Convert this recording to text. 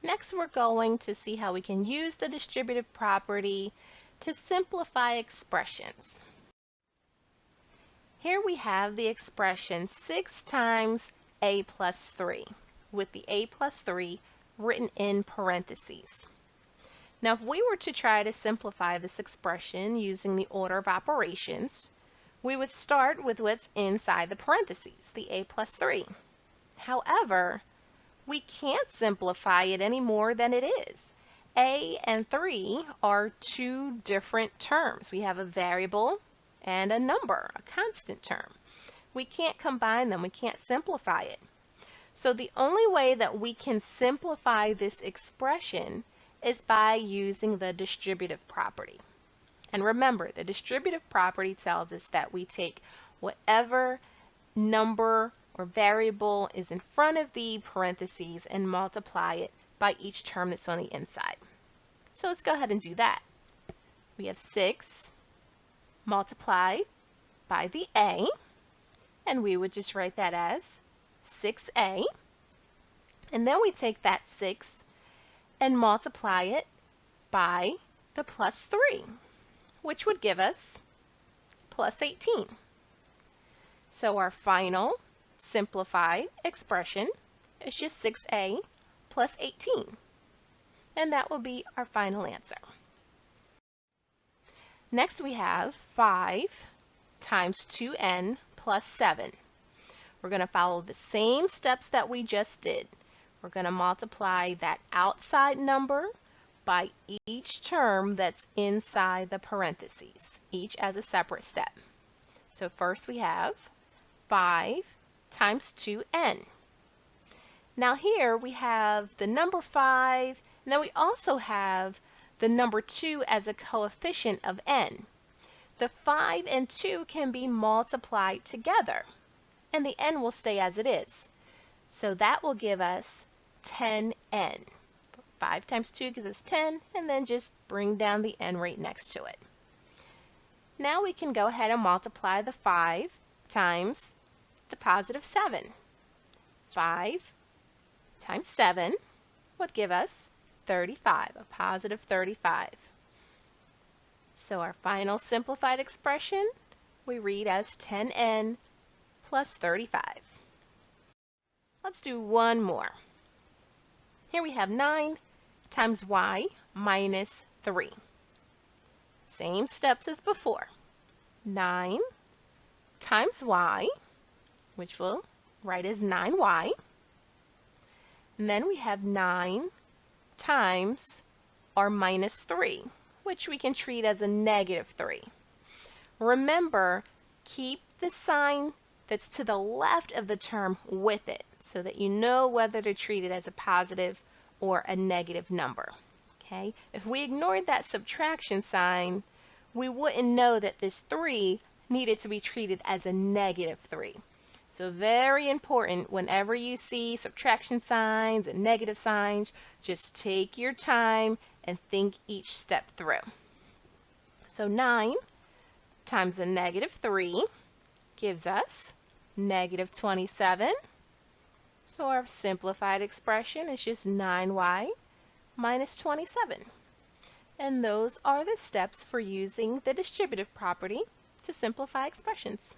Next, we're going to see how we can use the distributive property to simplify expressions. Here we have the expression 6 times a plus 3, with the a plus 3 written in parentheses. Now, if we were to try to simplify this expression using the order of operations, we would start with what's inside the parentheses, the a plus 3. However, we can't simplify it any more than it is. A and 3 are two different terms. We have a variable and a number, a constant term. We can't combine them. We can't simplify it. So the only way that we can simplify this expression is by using the distributive property. And remember, the distributive property tells us that we take whatever number or variable is in front of the parentheses and multiply it by each term that's on the inside. So let's go ahead and do that. We have 6 multiplied by the a, and we would just write that as 6a. And then we take that 6 and multiply it by the plus 3, which would give us plus 18. So our final simplified expression is just 6a plus 18. And that will be our final answer. Next we have 5 times 2n plus 7. We're going to follow the same steps that we just did. We're going to multiply that outside number by each term that's inside the parentheses, each as a separate step. So first we have 5 times 2n. Now here we have the number 5, and then we also have the number 2 as a coefficient of n. The 5 and 2 can be multiplied together, and the n will stay as it is. So that will give us 10n. 5 times 2 gives us 10, and then just bring down the n right next to it. Now we can go ahead and multiply the 5 times the positive 7. 5 times 7 would give us 35, a positive 35. So our final simplified expression we read as 10n plus 35. Let's do one more. Here we have 9 times y minus 3. Same steps as before. 9 times y, which we'll write as 9y. And then we have 9 times our minus 3, which we can treat as a negative 3. Remember, keep the sign that's to the left of the term with it so that you know whether to treat it as a positive or a negative number. Okay? If we ignored that subtraction sign, we wouldn't know that this 3 needed to be treated as a negative 3. So very important, whenever you see subtraction signs and negative signs, just take your time and think each step through. So 9 times a negative 3 gives us negative 27. So our simplified expression is just 9y minus 27. And those are the steps for using the distributive property to simplify expressions.